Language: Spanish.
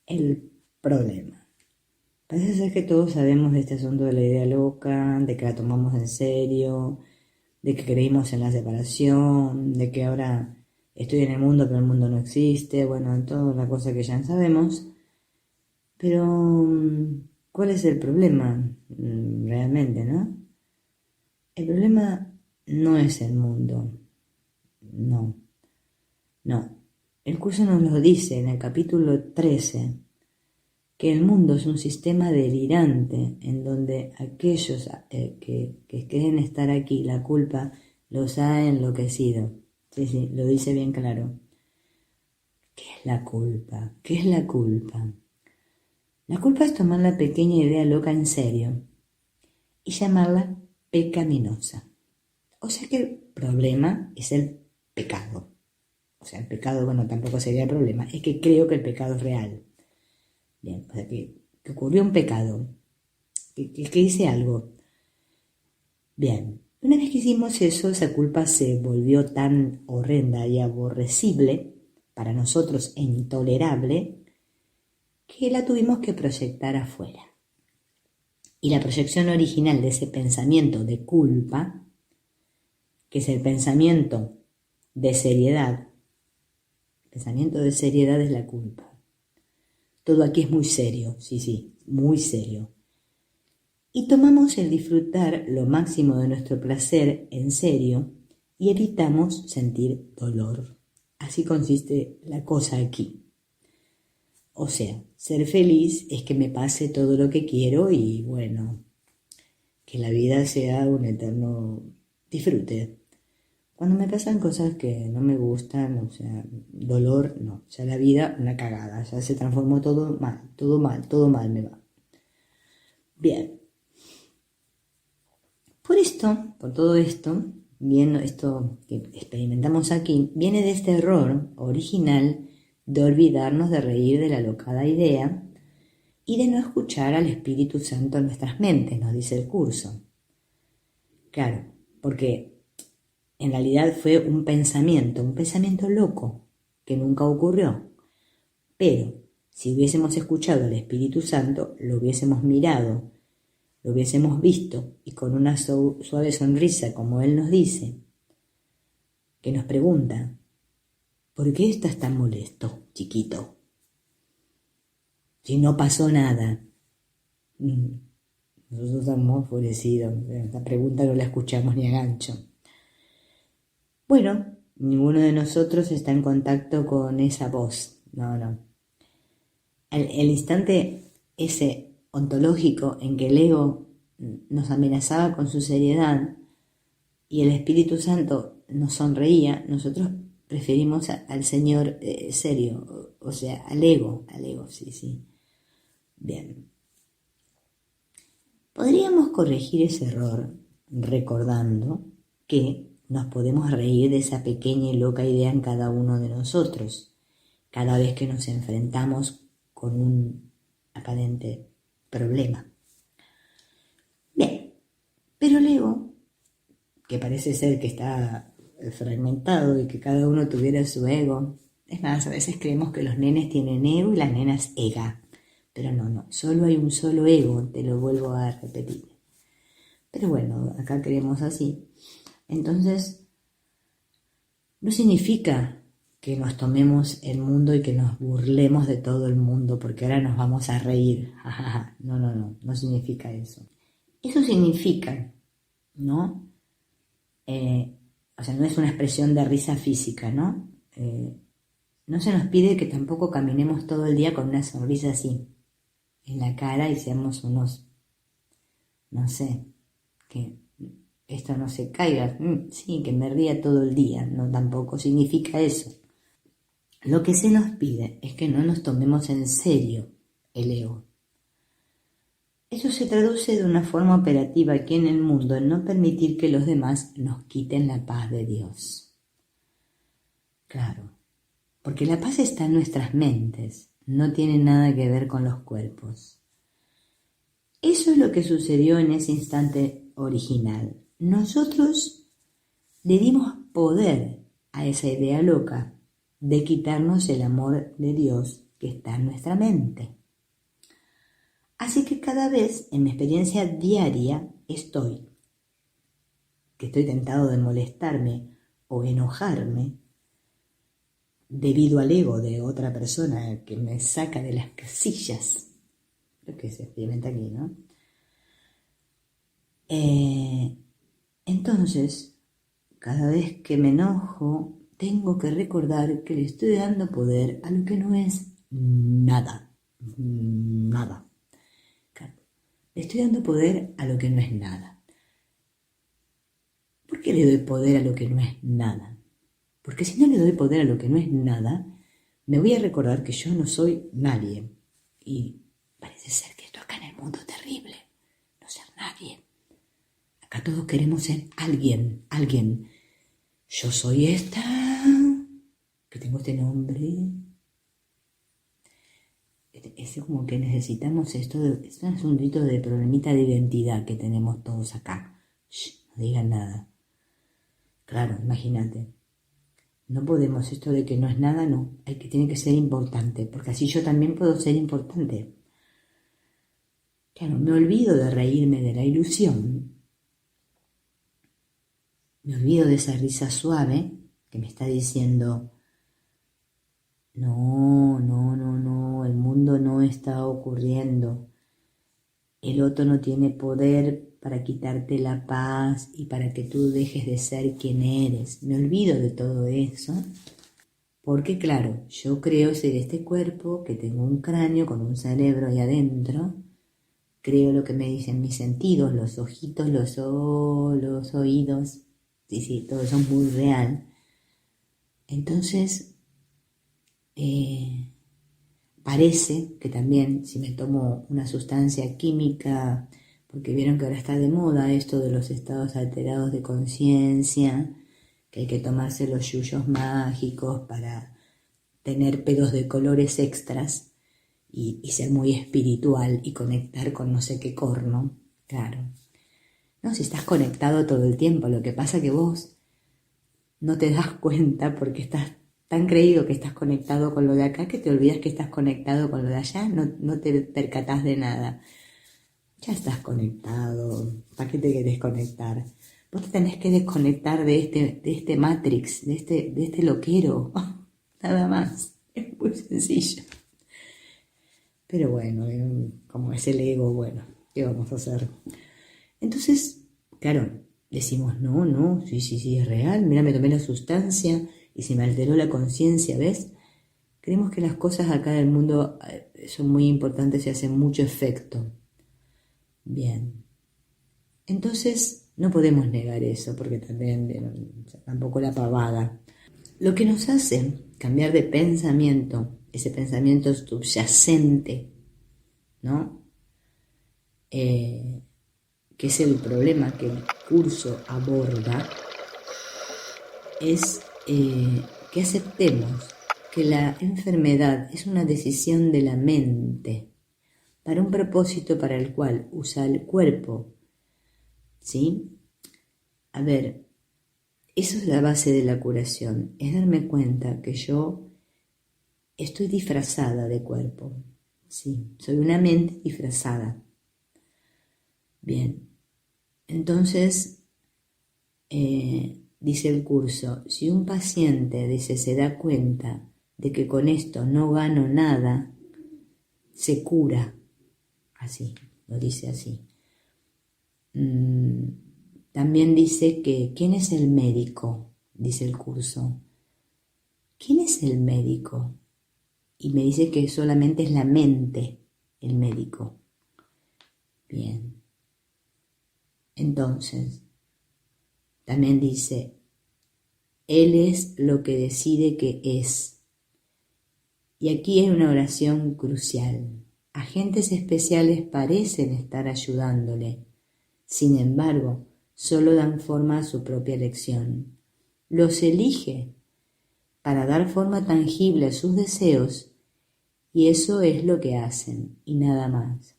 el problema. Parece ser que todos sabemos de este asunto de la idea loca, de que la tomamos en serio, de que creímos en la separación, de que ahora estoy en el mundo pero el mundo no existe, bueno, toda la cosa que ya sabemos. Pero, ¿cuál es el problema realmente, no? El problema no es el mundo, no. El curso nos lo dice en el capítulo 13, que el mundo es un sistema delirante en donde aquellos que creen estar aquí, la culpa los ha enloquecido. Sí, lo dice bien claro. ¿Qué es la culpa? ¿Qué es la culpa? La culpa es tomar la pequeña idea loca en serio y llamarla pecaminosa. O sea que el problema es el pecado. O sea, el pecado, bueno, tampoco sería el problema. Es que creo que el pecado es real. Bien, o sea que ocurrió un pecado. Que hice algo. Bien, una vez que hicimos eso, esa culpa se volvió tan horrenda y aborrecible, para nosotros e intolerable, que la tuvimos que proyectar afuera. Y la proyección original de ese pensamiento de culpa, que es el pensamiento de seriedad, el pensamiento de seriedad es la culpa. Todo aquí es muy serio, sí, muy serio. Y tomamos el disfrutar lo máximo de nuestro placer en serio y evitamos sentir dolor. Así consiste la cosa aquí. O sea, ser feliz es que me pase todo lo que quiero y bueno, que la vida sea un eterno disfrute. Cuando me pasan cosas que no me gustan, o sea, dolor, no, ya la vida una cagada, ya se transformó todo mal me va. Bien. Por todo esto, viendo esto que experimentamos aquí, viene de este error original de olvidarnos de reír de la alocada idea y de no escuchar al Espíritu Santo en nuestras mentes, nos dice el curso. Claro, porque en realidad fue un pensamiento loco, que nunca ocurrió. Pero si hubiésemos escuchado al Espíritu Santo, lo hubiésemos mirado, lo hubiésemos visto y con una suave sonrisa, como Él nos dice, que nos pregunta, ¿por qué estás tan molesto, chiquito? Si no pasó nada. Nosotros estamos enfurecidos, esta pregunta no la escuchamos ni a gancho. Bueno, ninguno de nosotros está en contacto con esa voz, no. El instante ese ontológico en que el ego nos amenazaba con su seriedad y el Espíritu Santo nos sonreía, nosotros preferimos al Señor serio, o sea, al ego, sí. Bien. Podríamos corregir ese error recordando que nos podemos reír de esa pequeña y loca idea en cada uno de nosotros, cada vez que nos enfrentamos con un aparente problema. Bien, pero el ego, que parece ser que está fragmentado y que cada uno tuviera su ego, es más, a veces creemos que los nenes tienen ego y las nenas ega, pero no, solo hay un solo ego, te lo vuelvo a repetir. Pero bueno, acá creemos así. Entonces, no significa que nos tomemos el mundo y que nos burlemos de todo el mundo porque ahora nos vamos a reír. No significa eso. Eso significa, ¿no? O sea, no es una expresión de risa física, ¿no? No se nos pide que tampoco caminemos todo el día con una sonrisa así en la cara y seamos unos, no sé, que esto no se caiga, sí, que me ría todo el día, no tampoco significa eso. Lo que se nos pide es que no nos tomemos en serio el ego. Eso se traduce de una forma operativa aquí en el mundo en no permitir que los demás nos quiten la paz de Dios. Claro, porque la paz está en nuestras mentes, no tiene nada que ver con los cuerpos. Eso es lo que sucedió en ese instante original. Nosotros le dimos poder a esa idea loca de quitarnos el amor de Dios que está en nuestra mente. Así que cada vez en mi experiencia diaria que estoy tentado de molestarme o enojarme debido al ego de otra persona que me saca de las casillas, lo que se experimenta aquí, ¿no? Entonces, cada vez que me enojo, tengo que recordar que le estoy dando poder a lo que no es nada. Nada. Claro. Le estoy dando poder a lo que no es nada. ¿Por qué le doy poder a lo que no es nada? Porque si no le doy poder a lo que no es nada, me voy a recordar que yo no soy nadie. Y parece ser que esto acá en el mundo es terrible. No ser nadie. Acá todos queremos ser alguien. Yo soy esta, que tengo este nombre. Es como que necesitamos esto, es un asuntito de problemita de identidad que tenemos todos acá. Shh, no digan nada. Claro, imagínate. No podemos, esto de que no es nada, no. Tiene que ser importante, porque así yo también puedo ser importante. Claro, me olvido de reírme de la ilusión. Me olvido de esa risa suave que me está diciendo, no, el mundo no está ocurriendo. El otro no tiene poder para quitarte la paz y para que tú dejes de ser quien eres. Me olvido de todo eso, porque claro, yo creo ser este cuerpo, que tengo un cráneo con un cerebro ahí adentro, creo lo que me dicen mis sentidos, los ojitos, los oídos, sí, todo eso es muy real. Entonces, parece que también si me tomo una sustancia química, porque vieron que ahora está de moda esto de los estados alterados de conciencia, que hay que tomarse los yuyos mágicos para tener pedos de colores extras y ser muy espiritual y conectar con no sé qué corno. Claro. No, si estás conectado todo el tiempo, lo que pasa que vos no te das cuenta porque estás tan creído que estás conectado con lo de acá que te olvidas que estás conectado con lo de allá, no te percatás de nada. Ya estás conectado, ¿para qué te querés conectar? Vos te tenés que desconectar de este Matrix, de este loquero, nada más, es muy sencillo. Pero bueno, como es el ego, bueno, ¿qué vamos a hacer? Entonces, claro, decimos, no, sí, es real, mira, me tomé la sustancia y se me alteró la conciencia, ¿ves? Creemos que las cosas acá del mundo son muy importantes y hacen mucho efecto. Bien. Entonces, no podemos negar eso, porque también, tampoco la pavada. Lo que nos hace cambiar de pensamiento, ese pensamiento subyacente, ¿no? Que es el problema que el curso aborda, es que aceptemos que la enfermedad es una decisión de la mente para un propósito para el cual usa el cuerpo, ¿sí? A ver, eso es la base de la curación, es darme cuenta que yo estoy disfrazada de cuerpo, ¿sí? Soy una mente disfrazada. Bien, entonces, dice el curso, si un paciente se da cuenta de que con esto no gano nada, se cura, así, lo dice así. También dice que, ¿quién es el médico? Dice el curso. ¿Quién es el médico? Y me dice que solamente es la mente el médico. Bien. Entonces, también dice, Él es lo que decide que es. Y aquí hay una oración crucial. Agentes especiales parecen estar ayudándole. Sin embargo, solo dan forma a su propia elección. Los elige para dar forma tangible a sus deseos y eso es lo que hacen y nada más.